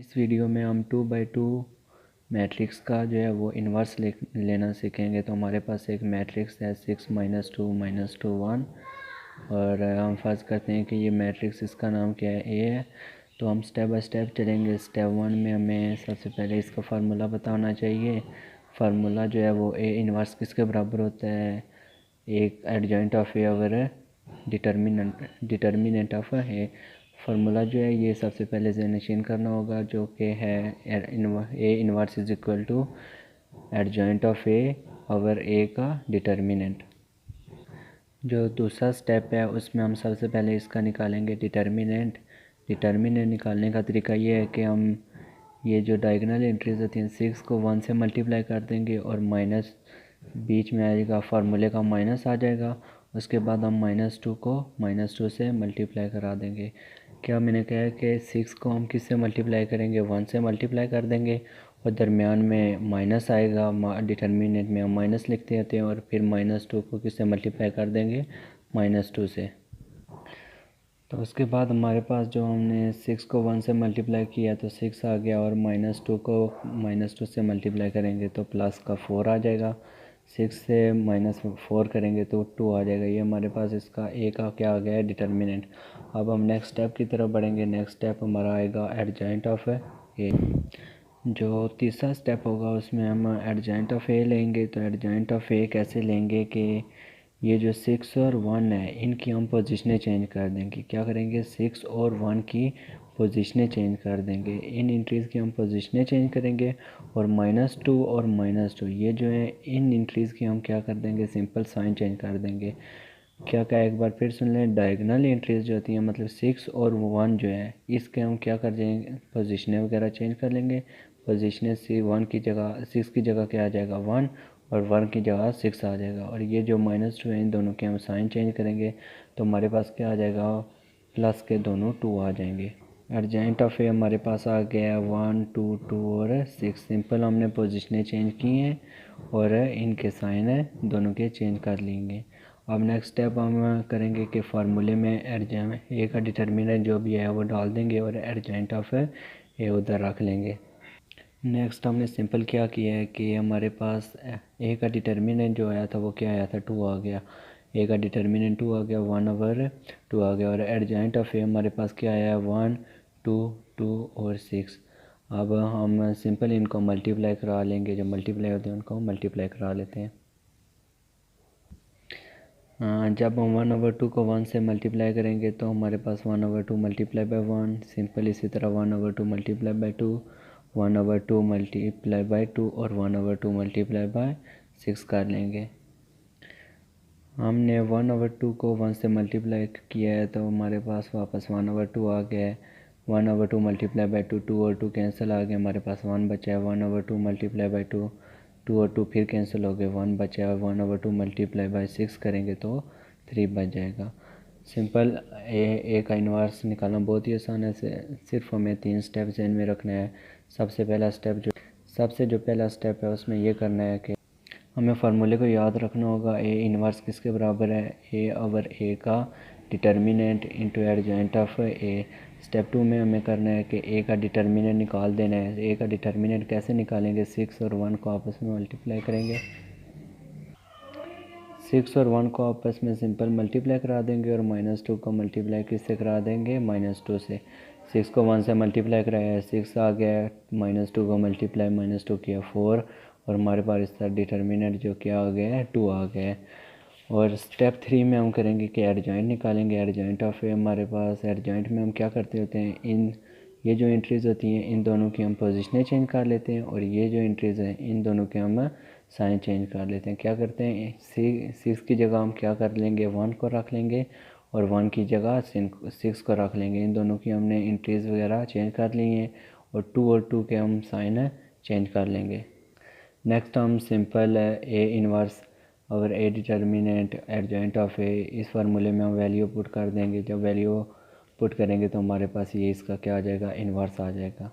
इस वीडियो में हम 2x2 मैट्रिक्स का जो है वो इन्वर्स लेना सीखेंगे। तो हमारे पास एक मैट्रिक्स है 6 -2 -2 1 और हम फर्ज करते हैं कि ये मैट्रिक्स इसका नाम क्या है, ए है। तो हम स्टेप बाय स्टेप चलेंगे। स्टेप 1 में हमें सबसे पहले इसका फार्मूला बताना चाहिए। फार्मूला जो है वो ए इन्वर्स किसके बराबर होता है, एक adjoint of A over determinant of A. Formula जो है ये सबसे पहले से नशीन करना होगा, जो कि है A inverse is equal to adjoint of A over A का डिटर्मिनेंट। जो दूसरा स्टेप है उसमें हम सबसे पहले इसका निकालेंगे डिटर्मिनेंट। निकालने का तरीका ये है कि हम ये जो डायगोनल एंट्रीज होती हैं 6 को 1 से मल्टीप्लाई कर देंगे और माइनस बीच में आएगा, फार्मूले का माइनस आ जाएगा। उसके बाद हम -2 को -2 से मल्टीप्लाई करा देंगे। क्या मैंने कहा है कि 6 को हम किस से मल्टीप्लाई करेंगे, 1 से मल्टीप्लाई कर देंगे और दरमियान में माइनस आएगा। डिटर्मिनेंट में हम माइनस लिखते रहते हैं और फिर -2 को किस से मल्टीप्लाई कर देंगे, -2 से। तो उसके बाद हमारे पास जो हमने 6 को 1 से मल्टीप्लाई किया तो 6 आ गया और -2 को -2 से मल्टीप्लाई करेंगे तो प्लस का 4 आ जाएगा। 6 से -4 करेंगे तो 2 आ जाएगा। ये हमारे पास इसका ए का क्या आ गया है, डिटर्मिनेंट। अब हम नेक्स्ट स्टेप की तरफ बढ़ेंगे। नेक्स्ट स्टेप हमारा आएगा एडजॉइंट ऑफ ए। जो तीसरा स्टेप होगा उसमें हम एडजॉइंट ऑफ ए लेंगे। तो एडजॉइंट ऑफ ए कैसे लेंगे कि ये जो 6 और 1 है इनकी हम पोजीशनें चेंज कर देंगे। क्या करेंगे, 6 और 1 की पोजीशनें चेंज कर देंगे। इन इंट्रीज़ की हम पोजीशनें चेंज करेंगे और -2 और -2 ये जो है इन इंट्रीज़ की हम क्या कर देंगे, सिंपल साइन चेंज कर देंगे। क्या एक बार फिर सुन लें, डायगोनल एंट्रीज जो होती हैं मतलब 6 और 1 जो है इसके हम क्या कर देंगे, पोजीशनें वगैरह चेंज कर लेंगे। पोजीशनें 1 की जगह 6 की जगह क्या आ जाएगा 1 और 1 की जगह 6 आ जाएगा। और ये जो -2 है इन दोनों के हम साइन चेंज करेंगे तो हमारे पास क्या आ जाएगा, प्लस के दोनों 2 आ जाएंगे। एडजॉइंट ऑफ ए हमारे पास आ गया 1 2 2 और 6। सिंपल हमने पोजीशनें चेंज की हैं और इनके साइन है दोनों के चेंज कर लेंगे। अब नेक्स्ट स्टेप हम करेंगे कि फार्मूले में ए का डिटर्मिनेंट जो भी है वो डाल देंगे और एडजॉइंट ऑफ ए उधर रख लेंगे। नेक्स्ट हमने सिंपल क्या किया है कि हमारे पास ए का डिटर्मिनेंट जो आया था वो क्या आया था, 2 आ गया। ए का डिटर्मिनेंट 2 आ गया, 1/2 आ गया और एडजॉइंट ऑफ ए हमारे पास क्या आया है 1 2 2 और 6। अब हम सिंपल इनको मल्टीप्लाई करा लेंगे। जो मल्टीप्लाई होते हैं उनको मल्टीप्लाई करा लेते हैं। जब हम 1/2 को 1 से मल्टीप्लाई करेंगे तो हमारे पास 1/2 मल्टीप्लाई बाय 1। सिंपल इसी तरह 1/2 मल्टीप्लाई बाय 2, 1/2 मल्टीप्लाई बाय 2 और 1/2 मल्टीप्लाई बाय 6 कर लेंगे। हमने 1/2 को 1 से मल्टीप्लाई किया है तो हमारे पास वापस 1/2 आ गया है। 1/2 मल्टीप्लाई बाय 2, 2 और 2 कैंसिल आ गए, हमारे पास 1 बचा है। 1/2 मल्टीप्लाई बाय 2, 2 और 2 फिर कैंसिल हो गए, 1 बचा है। 1/2 मल्टीप्लाई बाय 6 करेंगे तो 3 बच जाएगा। सिंपल ए का इन्वर्स निकालना बहुत ही आसान है। सिर्फ हमें 3 स्टेप ध्यान में रखना है। सबसे पहला स्टेप है उसमें यह करना है कि हमें फार्मूले को याद रखना होगा। ए इन्वर्स किसके बराबर है, ए ओवर ए का determinant into adjoint of A. Step 2 में हमें करना है कि ए का डिटर्मिनेंट निकाल देना है। ए का डिटर्मिनेंट कैसे निकालेंगे, 6 और 1 को आपस में मल्टीप्लाई करेंगे। 6 और 1 को आपस में सिंपल मल्टीप्लाई करा देंगे और -2 को मल्टीप्लाई किससे करा देंगे, -2 से। 6 को 1 से मल्टीप्लाई कराया, 6 आ गया। -2 को मल्टीप्लाई -2 किया 4 और हमारे पास इसका डिटर्मिनेंट जो क्या आ गया है 2 आ गया है। और स्टेप 3 में हम करेंगे कि एडजॉइंट निकालेंगे। एडजॉइंट ऑफ ए हमारे पास, एडजॉइंट में हम क्या करते होते हैं, ये जो एंट्रीज़ होती हैं इन दोनों की हम पोजीशनें चेंज कर लेते हैं और ये जो एंट्रीज़ हैं इन दोनों के हम साइन चेंज कर लेते हैं। क्या करते हैं, 6 की जगह हम क्या कर लेंगे, 1 को रख लेंगे और 1 की जगह 6 को रख लेंगे। इन दोनों की हमने एंट्रीज़ वगैरह चेंज कर ली हैं और 2 और 2 के हम साइन चेंज कर लेंगे। नेक्स्ट हम सिंपल ए इन्वर्स और ए डिटर्मिनेंट एडजॉइंट ऑफ ए, इस फार्मूले में हम वैल्यू पुट कर देंगे। जब वैल्यू पुट करेंगे तो हमारे पास ये इसका क्या आ जाएगा, इन्वर्स आ जाएगा।